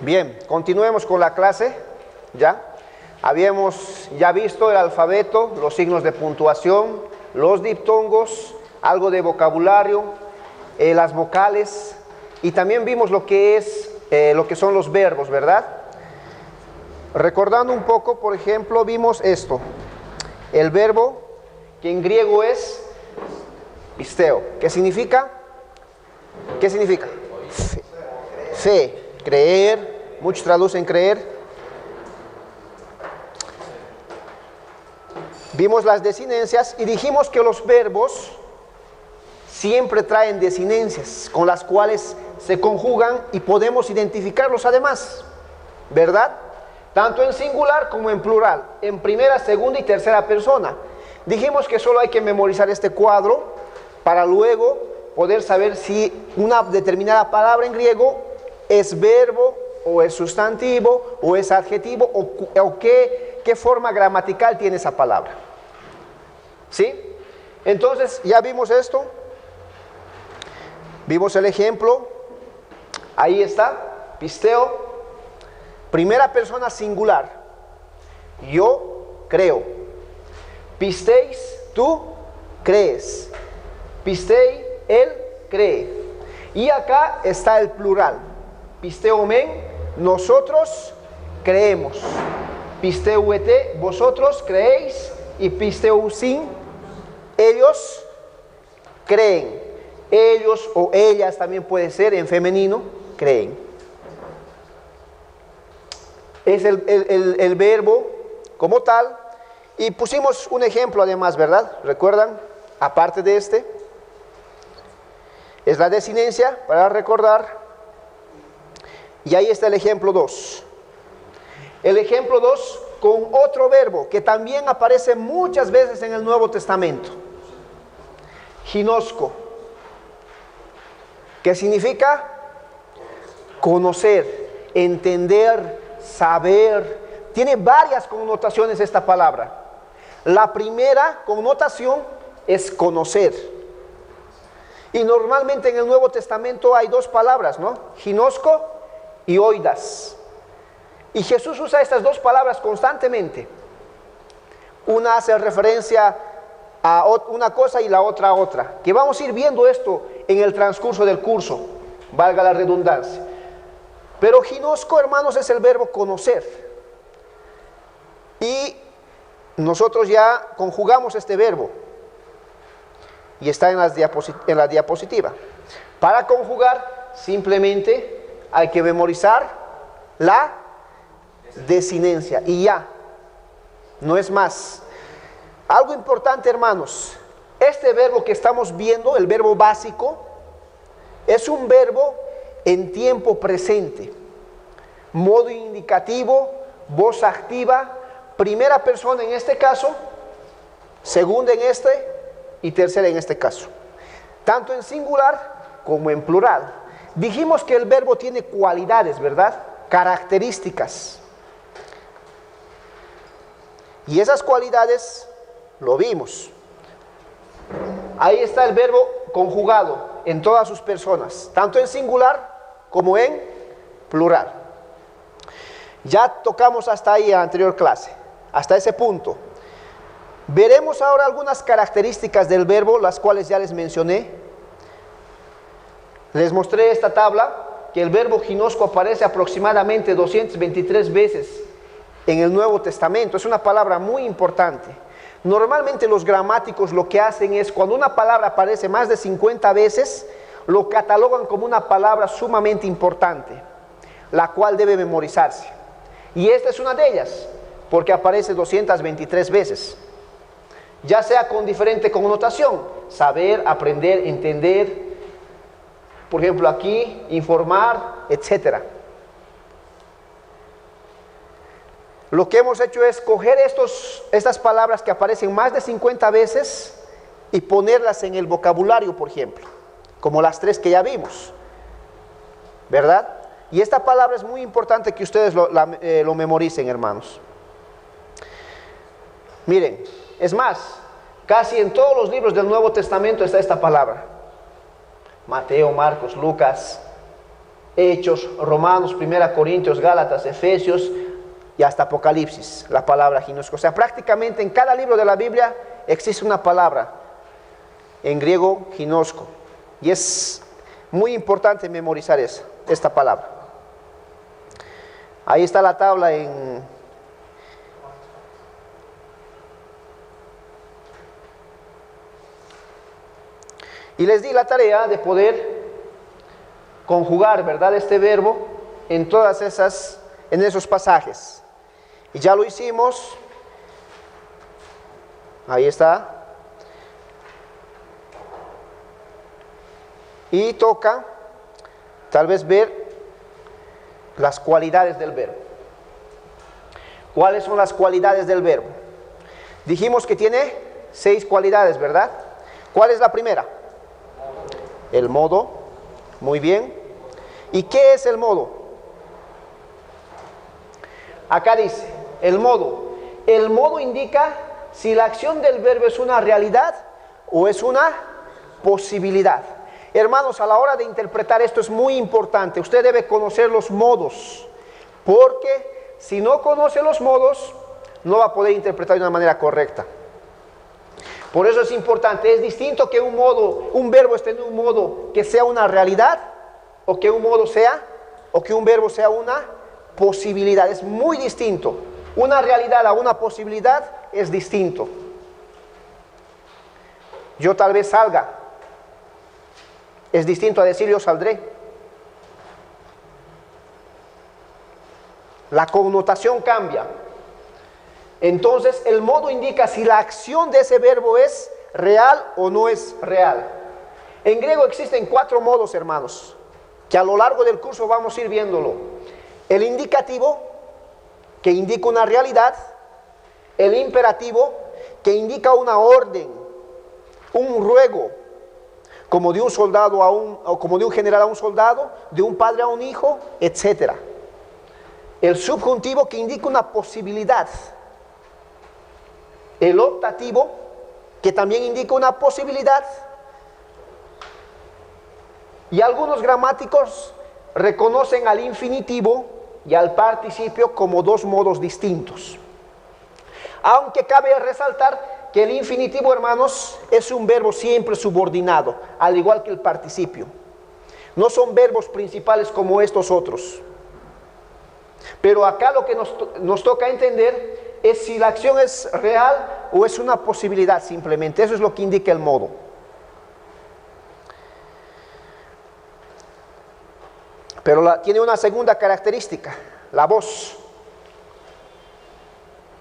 Bien, continuemos con la clase. Ya habíamos visto el alfabeto, los signos de puntuación, los diptongos, algo de vocabulario, las vocales, y también vimos lo que son los verbos, ¿verdad? Recordando un poco, por ejemplo, vimos esto, el verbo que en griego es pisteo. ¿Qué significa? ¿Qué significa? Fe, creer, muchos traducen creer. Vimos las desinencias y dijimos que los verbos siempre traen desinencias con las cuales se conjugan y podemos identificarlos además, ¿verdad? Tanto en singular como en plural, en primera, segunda y tercera persona. Dijimos que solo hay que memorizar este cuadro para luego poder saber si una determinada palabra en griego es verbo o es sustantivo o es adjetivo o qué forma gramatical tiene esa palabra. ¿Sí? Entonces ya vimos esto. Vimos el ejemplo. Ahí está, pisteo. Primera persona singular. Yo creo. Pisteis, tú crees. Pistei, él cree. Y acá está el plural. Pisteumen, nosotros creemos. Pisteuete, vosotros creéis. Y pisteusin, ellos creen. Ellos o ellas también puede ser en femenino, creen. Es el verbo como tal. Y pusimos un ejemplo además, ¿verdad? ¿Recuerdan? Aparte de este, es la desinencia para recordar. Y ahí está el ejemplo 2. El ejemplo 2 con otro verbo que también aparece muchas veces en el Nuevo Testamento. Ginosco. ¿Qué significa? Conocer, entender, saber. Tiene varias connotaciones esta palabra. La primera connotación es conocer. Y normalmente en el Nuevo Testamento hay dos palabras, ¿no? Ginosco y oidas. Y Jesús usa estas dos palabras constantemente. Una hace referencia a una cosa y la otra a otra. Que vamos a ir viendo esto en el transcurso del curso, valga la redundancia. Pero ginosco, hermanos, es el verbo conocer. Y nosotros ya conjugamos este verbo. Y está en la diapositiva. Para conjugar, simplemente hay que memorizar la desinencia y ya, no es más. Algo importante, hermanos, este verbo que estamos viendo, el verbo básico, es un verbo en tiempo presente, modo indicativo, voz activa, primera persona en este caso, segunda en este y tercera en este caso, tanto en singular como en plural. Dijimos que el verbo tiene cualidades, ¿verdad? Características. Y esas cualidades lo vimos. Ahí está el verbo conjugado en todas sus personas, tanto en singular como en plural. Ya tocamos hasta ahí en la anterior clase, hasta ese punto. Veremos ahora algunas características del verbo, las cuales ya les mencioné. Les mostré esta tabla, que el verbo ginosco aparece aproximadamente 223 veces en el Nuevo Testamento. Es una palabra muy importante. Normalmente los gramáticos lo que hacen es, cuando una palabra aparece más de 50 veces, lo catalogan como una palabra sumamente importante, la cual debe memorizarse. Y esta es una de ellas, porque aparece 223 veces. Ya sea con diferente connotación, saber, aprender, entender. Por ejemplo, aquí, informar, etc. Lo que hemos hecho es coger estas palabras que aparecen más de 50 veces y ponerlas en el vocabulario, por ejemplo, como las 3 que ya vimos, ¿verdad? Y esta palabra es muy importante que ustedes lo memoricen, hermanos. Miren, es más, casi en todos los libros del Nuevo Testamento está esta palabra. Mateo, Marcos, Lucas, Hechos, Romanos, 1 Corintios, Gálatas, Efesios y hasta Apocalipsis, la palabra ginosco. O sea, prácticamente en cada libro de la Biblia existe una palabra en griego ginosco. Y es muy importante memorizar esta palabra. Ahí está la tabla y les di la tarea de poder conjugar, ¿verdad?, este verbo en esos pasajes. Y ya lo hicimos. Ahí está. Y toca tal vez ver las cualidades del verbo. ¿Cuáles son las cualidades del verbo? Dijimos que tiene 6 cualidades, ¿verdad? ¿Cuál es la primera? El modo. Muy bien. ¿Y qué es el modo? Acá dice, el modo. El modo indica si la acción del verbo es una realidad o es una posibilidad. Hermanos, a la hora de interpretar esto es muy importante. Usted debe conocer los modos, porque si no conoce los modos, no va a poder interpretar de una manera correcta. Por eso es importante. Es distinto que un verbo esté en un modo que sea una realidad, o que un verbo sea una posibilidad. Es muy distinto. Una realidad a una posibilidad es distinto. Yo tal vez salga. Es distinto a decir yo saldré. La connotación cambia. Entonces el modo indica si la acción de ese verbo es real o no es real. En griego existen 4 modos, hermanos, que a lo largo del curso vamos a ir viéndolo. El indicativo, que indica una realidad. El imperativo, que indica una orden, un ruego, como de un soldado o como de un general a un soldado, de un padre a un hijo, etc. El subjuntivo, que indica una posibilidad. El optativo, que también indica una posibilidad. Y algunos gramáticos reconocen al infinitivo y al participio como 2 modos distintos. Aunque cabe resaltar que el infinitivo, hermanos, es un verbo siempre subordinado, al igual que el participio. No son verbos principales como estos otros. Pero acá lo que nos toca entender es si la acción es real o es una posibilidad simplemente. Eso es lo que indica el modo. Pero tiene una segunda característica, la voz.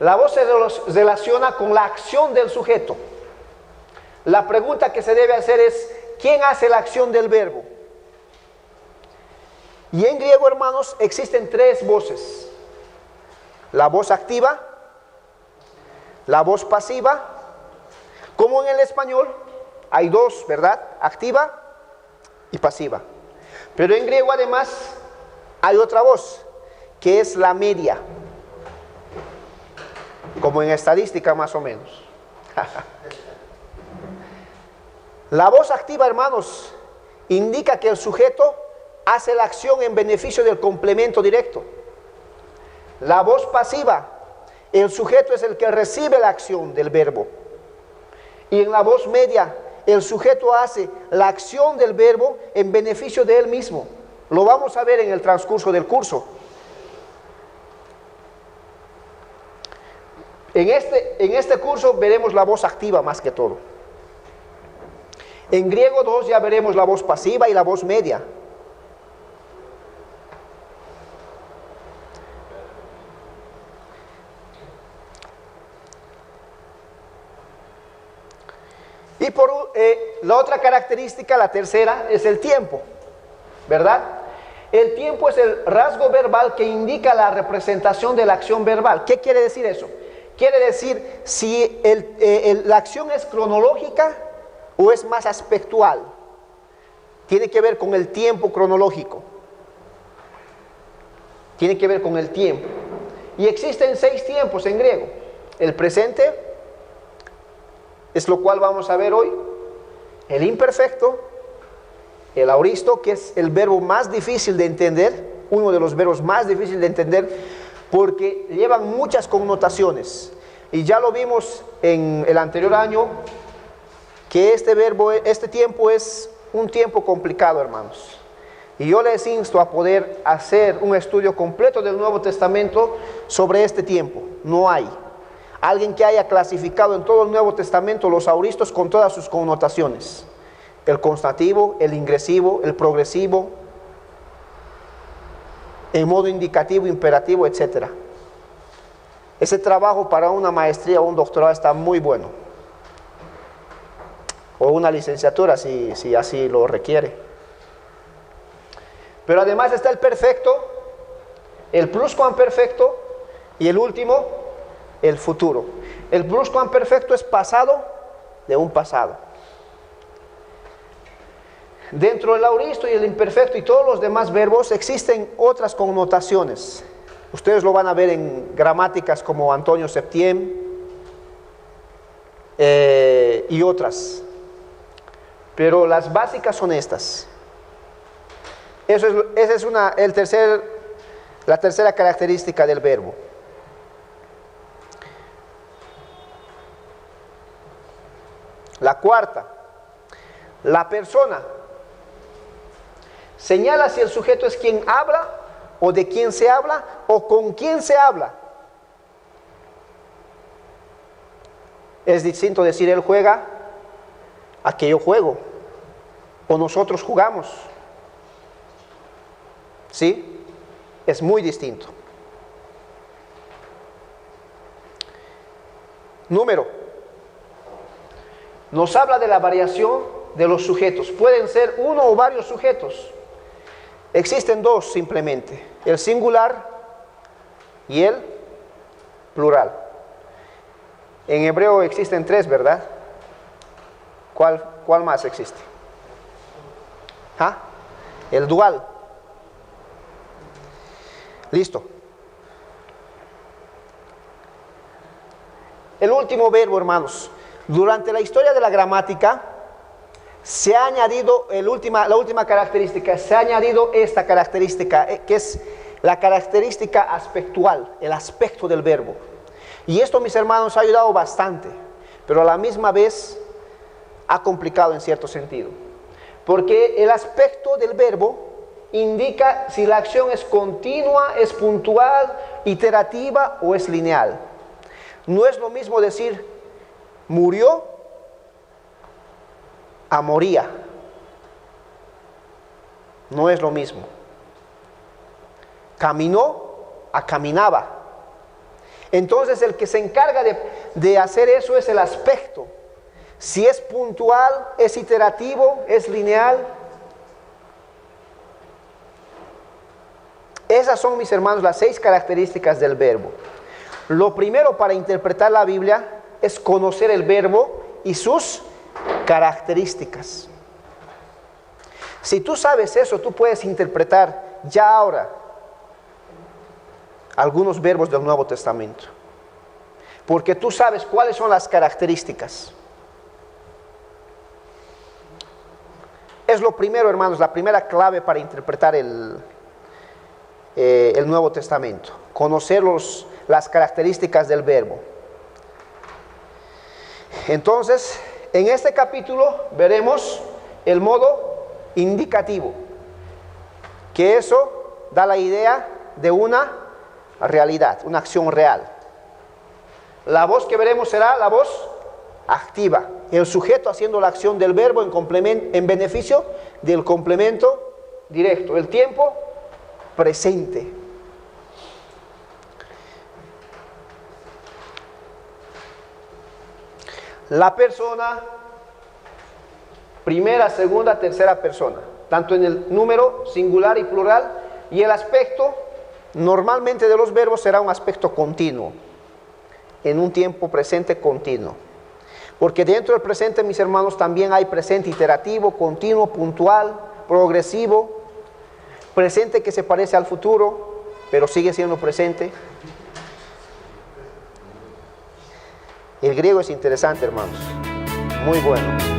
La voz se relaciona con la acción del sujeto. La pregunta que se debe hacer es, ¿quién hace la acción del verbo? Y en griego, hermanos, existen 3 voces. La voz activa, la voz pasiva, como en el español hay 2, ¿verdad? Activa y pasiva. Pero en griego además hay otra voz, que es la media, como en estadística más o menos. La voz activa, hermanos, indica que el sujeto hace la acción en beneficio del complemento directo. La voz pasiva, el sujeto es el que recibe la acción del verbo. Y en la voz media, el sujeto hace la acción del verbo en beneficio de él mismo. Lo vamos a ver en el transcurso del curso. En este curso veremos la voz activa más que todo. En griego 2 ya veremos la voz pasiva y la voz media. Y por la otra característica, la tercera, es el tiempo, ¿verdad? El tiempo es el rasgo verbal que indica la representación de la acción verbal. ¿Qué quiere decir eso? Quiere decir si la acción es cronológica o es más aspectual. Tiene que ver con el tiempo cronológico. Tiene que ver con el tiempo. Y existen 6 tiempos en griego. El presente, es lo cual vamos a ver hoy. El imperfecto, el auristo, que es el verbo más difícil de entender, uno de los verbos más difíciles de entender, porque llevan muchas connotaciones. Y ya lo vimos en el anterior año, que este tiempo es un tiempo complicado, hermanos. Y yo les insto a poder hacer un estudio completo del Nuevo Testamento sobre este tiempo. No hay alguien que haya clasificado en todo el Nuevo Testamento los auristos con todas sus connotaciones. El constativo, el ingresivo, el progresivo, en modo indicativo, imperativo, etc. Ese trabajo para una maestría o un doctorado está muy bueno. O una licenciatura si así lo requiere. Pero además está el perfecto, el pluscuamperfecto y el último, el futuro. El pluscuamperfecto es pasado de un pasado. Dentro del auristo y el imperfecto y todos los demás verbos existen otras connotaciones. Ustedes lo van a ver en gramáticas como Antonio Septiem y otras. Pero las básicas son estas. Esa es la tercera característica del verbo. La cuarta, la persona señala si el sujeto es quien habla o de quién se habla o con quién se habla. Es distinto decir él juega a que yo juego o nosotros jugamos. ¿Sí? Es muy distinto. Número. Nos habla de la variación de los sujetos. Pueden ser uno o varios sujetos. Existen dos simplemente. El singular y el plural. En hebreo existen tres, ¿verdad? ¿Cuál más existe? ¿Ah? El dual. Listo. El último verbo, hermanos. Durante la historia de la gramática se ha añadido la última característica, se ha añadido esta característica, que es la característica aspectual, el aspecto del verbo. Y esto, mis hermanos, ha ayudado bastante, pero a la misma vez ha complicado en cierto sentido. Porque el aspecto del verbo indica si la acción es continua, es puntual, iterativa o es lineal. No es lo mismo decir murió a moría. No es lo mismo. Caminó a caminaba. Entonces el que se encarga de hacer eso es el aspecto. Si es puntual, es iterativo, es lineal. Esas son, mis hermanos, las 6 características del verbo. Lo primero para interpretar la Biblia es conocer el verbo y sus características. Si tú sabes eso, tú puedes interpretar ya ahora algunos verbos del Nuevo Testamento. Porque tú sabes cuáles son las características. Es lo primero, hermanos, la primera clave para interpretar el Nuevo Testamento. Conocer las características del verbo. Entonces, en este capítulo veremos el modo indicativo, que eso da la idea de una realidad, una acción real. La voz que veremos será la voz activa, el sujeto haciendo la acción del verbo en beneficio del complemento directo, el tiempo presente. La persona, primera, segunda, tercera persona, tanto en el número singular y plural, y el aspecto normalmente de los verbos será un aspecto continuo, en un tiempo presente continuo. Porque dentro del presente, mis hermanos, también hay presente iterativo, continuo, puntual, progresivo, presente que se parece al futuro, pero sigue siendo presente. El griego es interesante, hermanos, muy bueno.